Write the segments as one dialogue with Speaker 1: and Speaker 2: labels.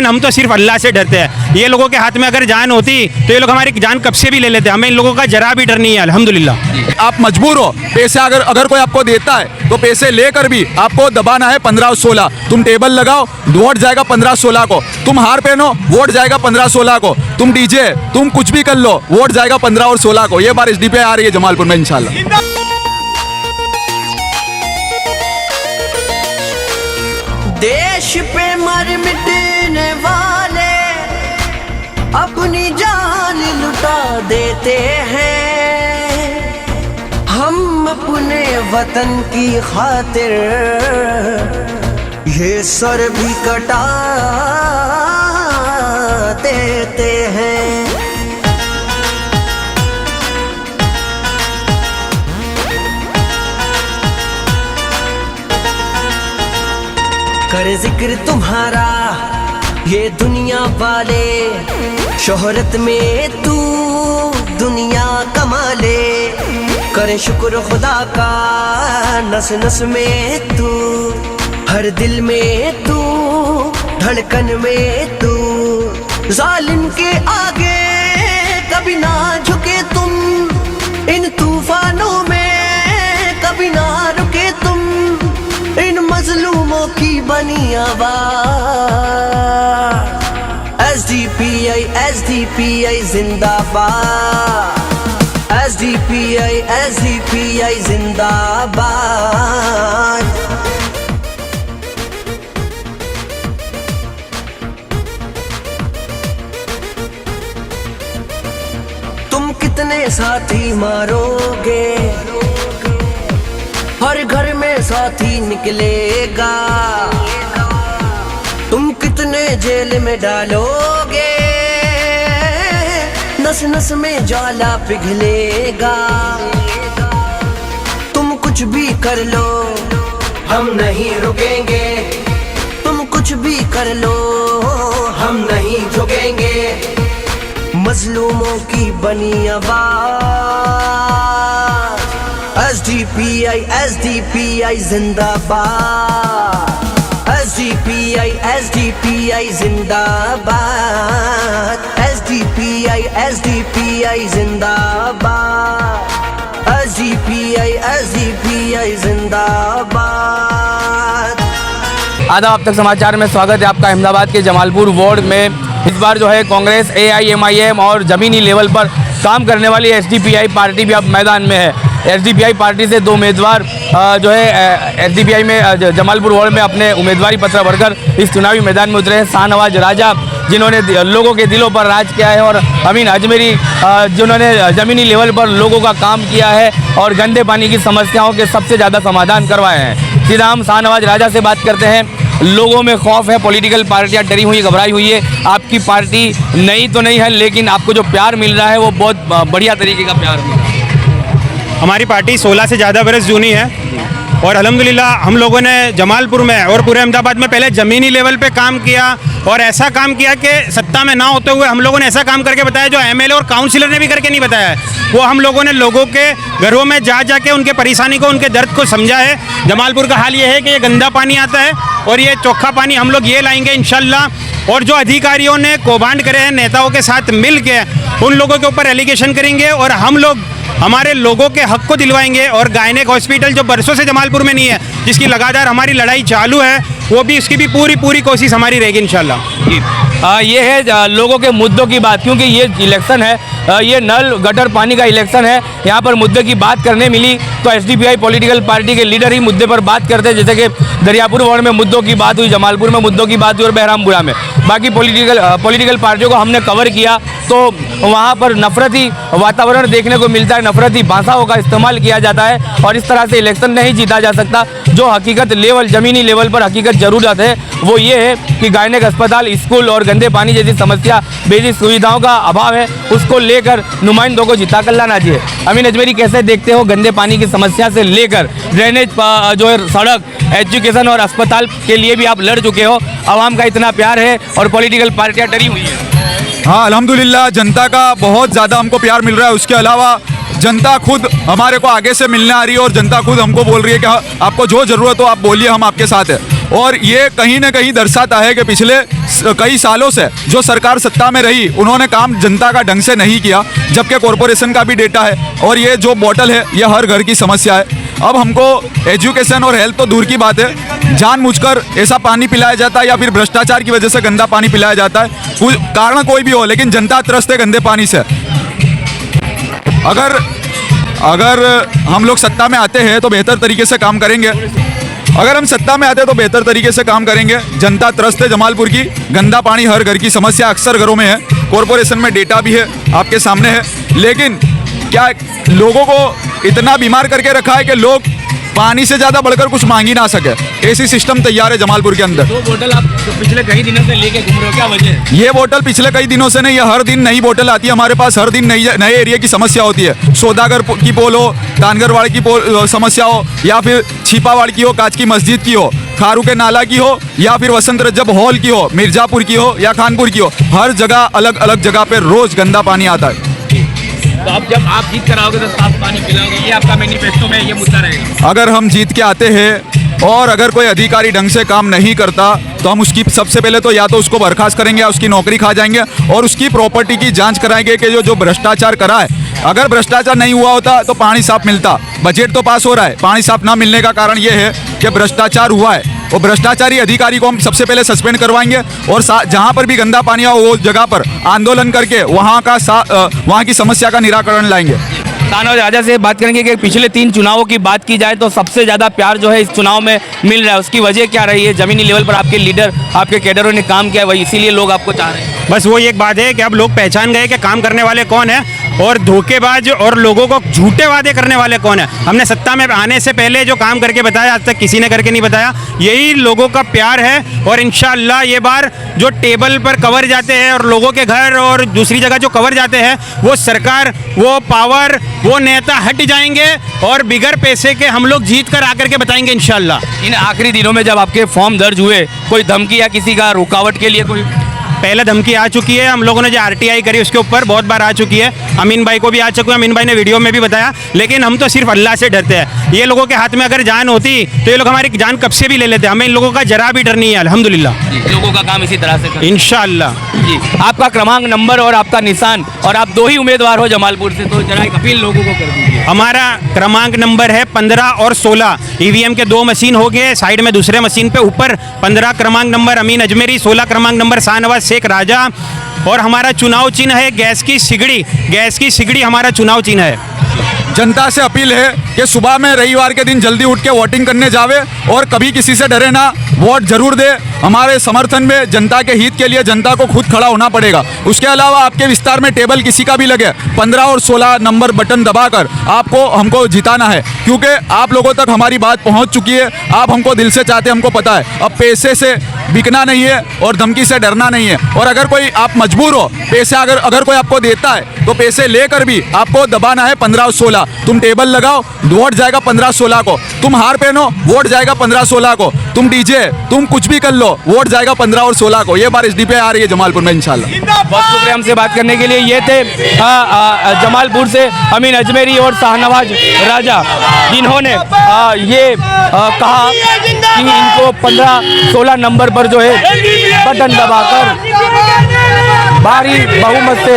Speaker 1: लेकिन हम तो सिर्फ अल्लाह से डरते हैं। ये लोगों के हाथ में अगर जान होती तो ये लोग हमारी जान कब से भी ले लेते। हमें इन लोगों का जरा भी डर नहीं है, अल्हम्दुलिल्लाह।
Speaker 2: आप मजबूर हो, पैसे अगर कोई आपको देता है तो पैसे लेकर भी आपको दबाना है 15 और 16। तुम टेबल लगाओ, वोट जाएगा 15-16 को। तुम हार पहनो, वोट जाएगा 15-16 को। तुम डीजे, तुम कुछ भी कर लो, वोट जाएगा 15 और 16 को। ये बार एसडीपीआई आ रही है जमालपुर में इंशाल्लाह।
Speaker 3: देश पे मर मिटने वाले अपनी जान लुटा देते हैं। हम अपने वतन की खातिर ये सर भी कटा देते हैं। कर जिक्र तुम्हारा ये दुनिया वाले, शोहरत में तू दुनिया कमा ले। करे शुक्र खुदा का नस नस में तू, हर दिल में तू, धड़कन में तू। जालिम के आगे कभी ना झुके तुम, इन तूफानों में कभी ना रुके तुम। इन मजलूमों की बनी आवाज। एसडीपीआई एसडीपीआई जिंदाबाद, एसडीपीआई एसडीपीआई जिंदाबाद। तुम कितने साथी मारोगे, हर घर में साथी निकलेगा। तुम कितने जेल में डालोगे, नस नस में ज्वाला पिघलेगा। तुम कुछ भी कर लो, हम नहीं रुकेंगे। तुम कुछ भी कर लो, हम नहीं झुकेंगे। मजलूमों की बनी आवाज। एसडीपीआई एसडीपीआई जिंदाबाद, एसडीपीआई एसडीपीआई जिंदाबाद, एसडीपीआई एसडीपीआई जिंदाबाद, एसडीपीआई एसडीपीआई जिंदाबाद।
Speaker 4: आदाब, अब तक समाचार में स्वागत है आपका। अहमदाबाद के जमालपुर वार्ड में इस बार जो है कांग्रेस, एआईएमआईएम और ज़मीनी लेवल पर काम करने वाली एसडीपीआई पार्टी भी अब मैदान में है। एसडीपीआई पार्टी से 2 उम्मीदवार जो है एसडीपीआई में जमालपुर वार्ड में अपने उम्मीदवारी पत्र भरकर इस चुनावी मैदान में उतरे हैं। शाहनवाज राजा, जिन्होंने लोगों के दिलों पर राज किया है, और अमीन अजमेरी, जिन्होंने ज़मीनी लेवल पर लोगों का काम किया है और गंदे पानी की समस्याओं के सबसे ज़्यादा समाधान करवाए हैं। सीधा हम शाहनवाज राजा से बात करते हैं। लोगों में खौफ है, पॉलिटिकल पार्टियां डरी हुई, घबराई हुई है। आपकी पार्टी नई तो नहीं है, लेकिन आपको जो प्यार मिल रहा है वो बहुत बढ़िया तरीके का प्यार मिल रहा है।
Speaker 1: हमारी पार्टी 16 से ज़्यादा बरस जूनी है और अल्हम्दुलिल्लाह हम लोगों ने जमालपुर में और पूरे अहमदाबाद में पहले ज़मीनी लेवल पे काम किया, और ऐसा काम किया कि सत्ता में ना होते हुए हम लोगों ने ऐसा काम करके बताया जो एमएलए और काउंसिलर ने भी करके नहीं बताया है। वो हम लोगों ने लोगों के घरों में जा के उनके परेशानी को, उनके दर्द को समझा है। जमालपुर का हाल ये है कि ये गंदा पानी आता है और ये चोखा पानी हम लोग ये लाएंगे इंशाल्लाह। और जो अधिकारियों ने कौभांड करे हैं नेताओं के साथ मिल के, उन लोगों के ऊपर एलिगेशन करेंगे और हम लोग हमारे लोगों के हक को दिलवाएंगे। और गायनेक हॉस्पिटल जो बरसों से जमालपुर में नहीं है, जिसकी लगातार हमारी लड़ाई चालू है, वो भी उसकी भी पूरी कोशिश हमारी रहेगी इंशाल्लाह।
Speaker 4: ये है लोगों के मुद्दों की बात, क्योंकि ये इलेक्शन है, ये नल गटर पानी का इलेक्शन है। यहाँ पर मुद्दे की बात करने मिली तो एसडीपीआई पॉलिटिकल पार्टी के लीडर ही मुद्दे पर बात करते हैं। जैसे कि दरियापुर वार्ड में मुद्दों की बात हुई, जमालपुर में मुद्दों की बात हुई और बहरामपुरा में। बाकी पॉलिटिकल पार्टियों को हमने कवर किया तो वहाँ पर नफरती वातावरण देखने को मिलता है, नफरती भाषाओं का इस्तेमाल किया जाता है, और इस तरह से इलेक्शन नहीं जीता जा सकता। जो हकीकत लेवल, ज़मीनी लेवल पर हकीकत ज़रूरत है वो ये है कि गायनेक अस्पताल, स्कूल और गंदे पानी जैसी समस्या, बेसिक सुविधाओं का अभाव है, उसको लेकर नुमाइंदों को जिता कर लाना चाहिए। अमीन अजमेरी, कैसे देखते हो गंदे पानी की समस्या से लेकर ड्रेनेज, जो है सड़क, एजुकेशन और अस्पताल के लिए भी आप लड़ चुके हो, आवाम का इतना प्यार है और पॉलिटिकल पार्टियाँ डरी हुई है?
Speaker 2: हाँ, अल्हम्दुलिल्लाह जनता का बहुत ज़्यादा हमको प्यार मिल रहा है। उसके अलावा जनता खुद हमारे को आगे से मिलने आ रही है और जनता खुद हमको बोल रही है कि आपको जो ज़रूरत हो आप बोलिए, हम आपके साथ हैं। और ये कहीं ना कहीं दर्शाता है कि पिछले कई सालों से जो सरकार सत्ता में रही उन्होंने काम जनता का ढंग से नहीं किया, जबकि कॉरपोरेशन का भी डेटा है। और ये जो बोतल है ये हर घर की समस्या है। अब हमको एजुकेशन और हेल्थ तो दूर की बात है, जानबूझकर ऐसा पानी पिलाया जाता है या फिर भ्रष्टाचार की वजह से गंदा पानी पिलाया जाता है, कुछ कारण कोई भी हो, लेकिन जनता त्रस्त है गंदे पानी से। अगर हम लोग सत्ता में आते हैं तो बेहतर तरीके से काम करेंगे। अगर हम सत्ता में आते हैं तो बेहतर तरीके से काम करेंगे। जनता त्रस्त है जमालपुर की, गंदा पानी हर घर की समस्या अक्सर घरों में है, कॉरपोरेशन में डेटा भी है आपके सामने है। लेकिन क्या लोगों को इतना बीमार करके रखा है कि लोग पानी से ज़्यादा बढ़कर कुछ मांग ही ना सके, ऐसी सिस्टम तैयार है जमालपुर के अंदर।
Speaker 4: दो बोतल आप पिछले कई दिनों से लेके घूम रहे हो, क्या वजह है?
Speaker 2: ये बोतल पिछले कई दिनों से नहीं, ये हर दिन नई बोतल आती है हमारे पास। हर दिन नए एरिया की समस्या होती है। सौदागर की पोल हो, तानगरवाड़ की समस्या हो, या फिर छिपावाड़ की हो, कांच की मस्जिद की हो, खारू के नाला की हो, या फिर वसंत रजब हॉल की हो, मिर्जापुर की हो या खानपुर की हो, हर जगह अलग अलग जगह पे रोज गंदा पानी आता है।
Speaker 4: तो अब जब आप जीत कर आओगे तो साफ पानी पिलाओगे, ये आपका मैनिफेस्टो में ये मुद्दा रहेगा।
Speaker 2: अगर हम जीत के आते हैं और अगर कोई अधिकारी ढंग से काम नहीं करता तो हम उसकी सबसे पहले तो या तो उसको बर्खास्त करेंगे या उसकी नौकरी खा जाएंगे और उसकी प्रॉपर्टी की जांच कराएंगे कि जो भ्रष्टाचार करा है। अगर भ्रष्टाचार नहीं हुआ होता तो पानी साफ मिलता। बजट तो पास हो रहा है, पानी साफ ना मिलने का कारण ये है कि भ्रष्टाचार हुआ है। वो भ्रष्टाचारी अधिकारी को हम सबसे पहले सस्पेंड करवाएंगे और जहां पर भी गंदा पानी हो वो जगह पर आंदोलन करके वहां की समस्या का निराकरण लाएंगे।
Speaker 4: शाहनवाज राजा से बात करेंगे कि पिछले 3 चुनावों की बात की जाए तो सबसे ज़्यादा प्यार जो है इस चुनाव में मिल रहा है, उसकी वजह क्या रही है? ज़मीनी लेवल पर आपके लीडर, आपके कैडरों ने काम किया है, वही इसीलिए लोग आपको चाह रहे हैं।
Speaker 1: बस वो एक बात है कि अब लोग पहचान गए कि काम करने वाले कौन है और धोखेबाज और लोगों को झूठे वादे करने वाले कौन है। हमने सत्ता में आने से पहले जो काम करके बताया आज तक किसी ने करके नहीं बताया, यही लोगों का प्यार है। और इंशाअल्लाह ये बार जो टेबल पर कवर जाते हैं और लोगों के घर और दूसरी जगह जो कवर जाते हैं वो सरकार, वो पावर, वो नेता हट जाएंगे और बिगर पैसे के हम लोग जीत कर आकर के बताएंगे इंशाअल्लाह।
Speaker 4: इन आखिरी दिनों में जब आपके फॉर्म दर्ज हुए, कोई धमकी या किसी का रुकावट के लिए कोई?
Speaker 1: पहले धमकी आ चुकी है, हम लोगों ने जो आरटीआई करी उसके ऊपर बहुत बार आ चुकी है। अमीन भाई को भी आ चुकी है, अमीन भाई ने वीडियो में भी बताया। लेकिन हम तो सिर्फ अल्लाह से डरते हैं। ये लोगों के हाथ में अगर जान होती तो ये लोग हमारी जान कब से भी ले लेते। हमें इन लोगों का जरा भी डर नहीं है अल्हम्दुलिल्लाह।
Speaker 4: लोगों का काम इसी तरह से
Speaker 1: इंशाअल्लाह।
Speaker 4: जी, आपका क्रमांक नंबर और आपका निशान, और आप 2 ही उम्मीदवार हो जमालपुर से, तो जरा एक अपील लोगों को कर दीजिए।
Speaker 1: हमारा क्रमांक नंबर है 15 और 16। ईवीएम के 2 मशीन हो गए, साइड में दूसरे मशीन पे ऊपर 15 क्रमांक नंबर अमीन अजमेरी, 16 क्रमांक नंबर शाहनवाज शेख राजा। और हमारा चुनाव चिन्ह है गैस की सिगड़ी। गैस की सिगड़ी हमारा चुनाव चिन्ह है।
Speaker 2: जनता से अपील है कि सुबह में रविवार के दिन जल्दी उठ के वोटिंग करने जावे और कभी किसी से डरे ना, वोट जरूर दे। हमारे समर्थन में जनता के हित के लिए जनता को खुद खड़ा होना पड़ेगा। उसके अलावा आपके विस्तार में टेबल किसी का भी लगे, 15 और 16 नंबर बटन दबाकर आपको हमको जिताना है, क्योंकि आप लोगों तक हमारी बात पहुंच चुकी है। आप हमको दिल से चाहते, हमको पता है। अब पैसे से बिकना नहीं है और धमकी से डरना नहीं है। और अगर कोई आप मजबूर हो, पैसे अगर कोई आपको देता है तो पैसे लेकर भी आपको दबाना है 15 और 16। तुम टेबल लगाओ, वोट जाएगा 15-16 को। तुम हार पहनो, वोट जाएगा 15-16 को। तुम डीजे, तुम कुछ भी कर लो, वोट जाएगा 15 और 16 को। ये बार एसडीपीआई आ रही है जमालपुर में इंशाल्लाह।
Speaker 4: बहुत शुक्रिया हमसे बात करने के लिए। ये थे जमालपुर से अमीन अजमेरी और शाहनवाज राजा, जिन्होंने ये कहा कि इनको 15-16 नंबर पर जो है बटन दबाकर भारी बहुमत से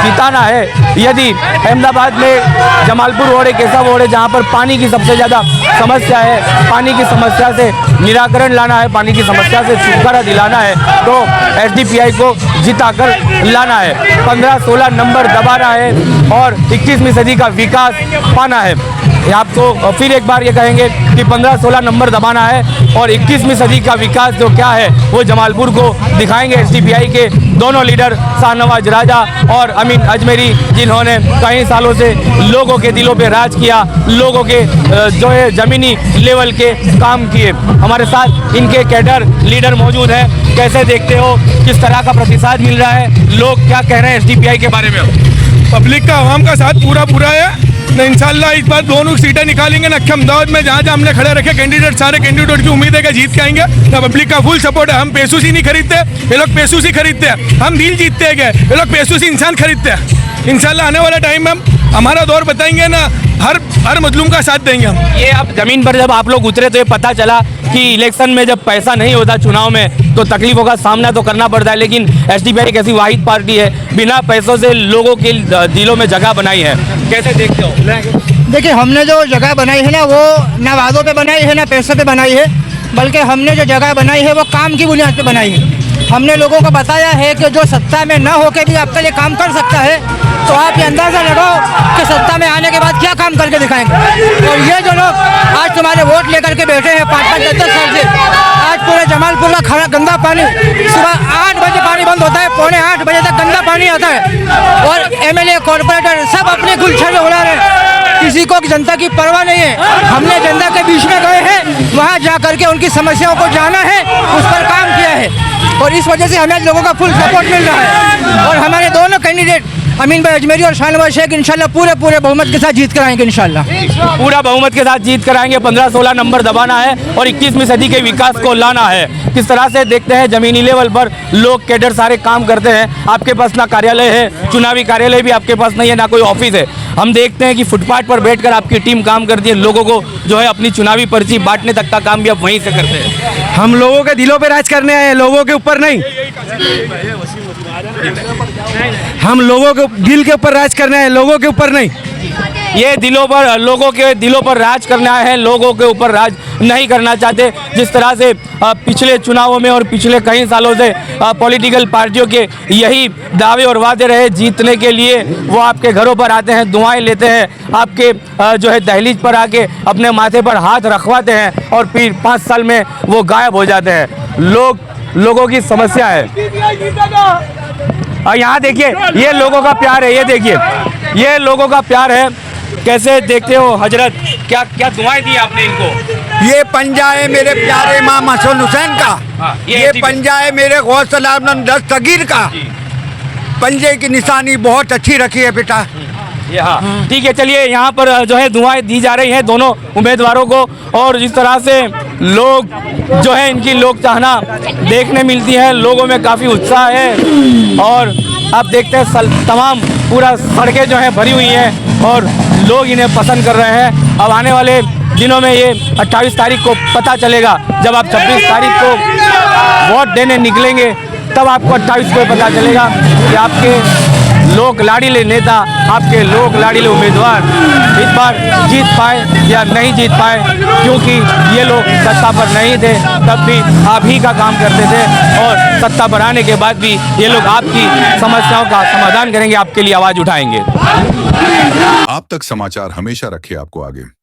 Speaker 4: जिताना है। यदि अहमदाबाद में जमालपुर वार्ड एक ऐसा वार्ड है जहाँ पर पानी की सबसे ज़्यादा समस्या है, पानी की समस्या से निराकरण लाना है, पानी की समस्या से छुटकारा दिलाना है, तो एसडीपीआई को जिताकर लाना है। 15-16 नंबर दबाना है और 21वीं सदी का विकास पाना है। आपको फिर एक बार ये कहेंगे कि 15-16 नंबर दबाना है और 21वीं सदी का विकास जो क्या है वो जमालपुर को दिखाएंगे एसडीपीआई के दोनों लीडर शाहनवाज राजा और अमीन अजमेरी, जिन्होंने कई सालों से लोगों के दिलों पे राज किया, लोगों के जो है ज़मीनी लेवल के काम किए। हमारे साथ इनके कैडर लीडर मौजूद हैं। कैसे देखते हो, किस तरह का प्रतिसाद मिल रहा है, लोग क्या कह रहे हैं एसडीपीआई के बारे में?
Speaker 5: पब्लिक का, आवाम का साथ पूरा है। इंशाल्लाह इस बार दोनों सीटें निकालेंगे। नक्खे अहमदाबाद में जहाँ हमने खड़े रखे कैंडिडेट, सारे कैंडिडेट की उम्मीद है कि जीत के आएंगे। तो पब्लिक का फुल सपोर्ट है। हम पैसों से नहीं खरीदते, ये लोग पैसों से खरीदते हैं। हम दिल जीतते हैं, ये लोग पैसों से इंसान खरीदते हैं। इंशाल्लाह आने वाला टाइम में हम हमारा दौर बताएंगे ना, हर मजलूम का साथ देंगे हम।
Speaker 4: ये अब जमीन पर जब आप लोग उतरे तो ये पता चला कि इलेक्शन में जब पैसा नहीं होता चुनाव में तो तकलीफों का सामना तो करना पड़ता है, लेकिन एसडीपीआई एक ऐसी वाहिद पार्टी है बिना पैसों से लोगों के दिलों में जगह बनाई है। कैसे देखते हो?
Speaker 6: देखिए, हमने जो जगह बनाई है ना, वो ना वादों पे बनाई है ना पैसों पे बनाई है, बल्कि हमने जो जगह बनाई है वो काम की बुनियाद पे बनाई है। हमने लोगों को बताया है कि जो सत्ता में ना होकर भी आपके लिए काम कर सकता है, तो आप ये अंदाज़ा लगाओ कि सत्ता में आने के बाद क्या काम करके दिखाएंगे। और ये जो लोग आज तुम्हारे वोट लेकर के बैठे हैं 5-5, 10-10 साल से, आज पूरे जमालपुर का खरा गंदा पानी, सुबह 8 बजे पानी बंद होता है, 7:45 बजे तक गंदा पानी आता है, और एमएलए कॉर्पोरेटर सब अपने गुलछर्रे में उड़ा रहे हैं। किसी को जनता की परवाह नहीं है। हमने जनता के बीच में गए हैं, वहाँ जा करके उनकी समस्याओं को जाना है, उस पर काम किया है, और इस वजह से हमें लोगों का फुल सपोर्ट मिल रहा है। और हमारे दोनों कैंडिडेट अमीन भाई अजमेरी और शाहनवाज शेख इंशाल्लाह पूरे बहुमत के साथ जीत कर आएंगे। इंशाल्लाह
Speaker 4: पूरा बहुमत के साथ जीत कर आएंगे। 15-16 नंबर दबाना है और 21वीं सदी के विकास को लाना है। किस तरह से देखते हैं जमीनी लेवल पर लोग कैडर सारे काम करते हैं। आपके पास ना कार्यालय है, चुनावी कार्यालय भी आपके पास नहीं है, ना कोई ऑफिस है। हम देखते हैं कि फुटपाथ पर बैठकर आपकी टीम काम करती है, लोगों को जो है अपनी चुनावी पर्ची बांटने तक का काम भी आप वहीं से करते हैं।
Speaker 7: हम लोगों के दिलों पे राज करने आए हैं, लोगों के ऊपर नहीं। हम लोगों के दिल के ऊपर राज करने आए हैं, लोगों के ऊपर नहीं।
Speaker 4: ये लोगों के दिलों पर राज करना है, लोगों के ऊपर राज नहीं करना चाहते। जिस तरह से पिछले चुनावों में और पिछले कई सालों से पॉलिटिकल पार्टियों के यही दावे और वादे रहे जीतने के लिए, वो आपके घरों पर आते हैं, दुआएं लेते हैं, आपके जो है दहलीज पर आके अपने माथे पर हाथ रखवाते हैं और फिर 5 साल में वो गायब हो जाते हैं। लोगों की समस्या है। और यहाँ देखिए, ये लोगों का प्यार है, ये देखिए, ये लोगों का प्यार है। कैसे देखते हो हजरत, क्या क्या दुआएं दी आपने इनको?
Speaker 8: ये पंजा है मेरे प्यारे इमाम हसन हुसैन का, ये पंजा है मेरे गौसला दस्तगीर का। पंजे की निशानी बहुत अच्छी रखी है बेटा।
Speaker 4: हाँ ठीक है, चलिए यहाँ पर जो है दुआएं दी जा रही हैं दोनों उम्मीदवारों को, और जिस तरह से लोग जो है इनकी लोक चाहना देखने मिलती है, लोगों में काफ़ी उत्साह है। और आप देखते हैं तमाम पूरा सड़कें जो हैं भरी हुई हैं और लोग इन्हें पसंद कर रहे हैं। अब आने वाले दिनों में ये 28 तारीख को पता चलेगा, जब आप 26 तारीख को वोट देने निकलेंगे तब आपको 28 को पता चलेगा कि आपके लोक लाड़ीले नेता, आपके लोक लाड़ीले उम्मीदवार इस बार जीत पाए या नहीं जीत पाए, क्योंकि ये लोग सत्ता पर नहीं थे तब भी आप ही का काम करते थे, और सत्ता पर आने के बाद भी ये लोग आपकी समस्याओं का समाधान करेंगे, आपके लिए आवाज़ उठाएंगे।
Speaker 9: आप तक समाचार हमेशा रखे आपको आगे।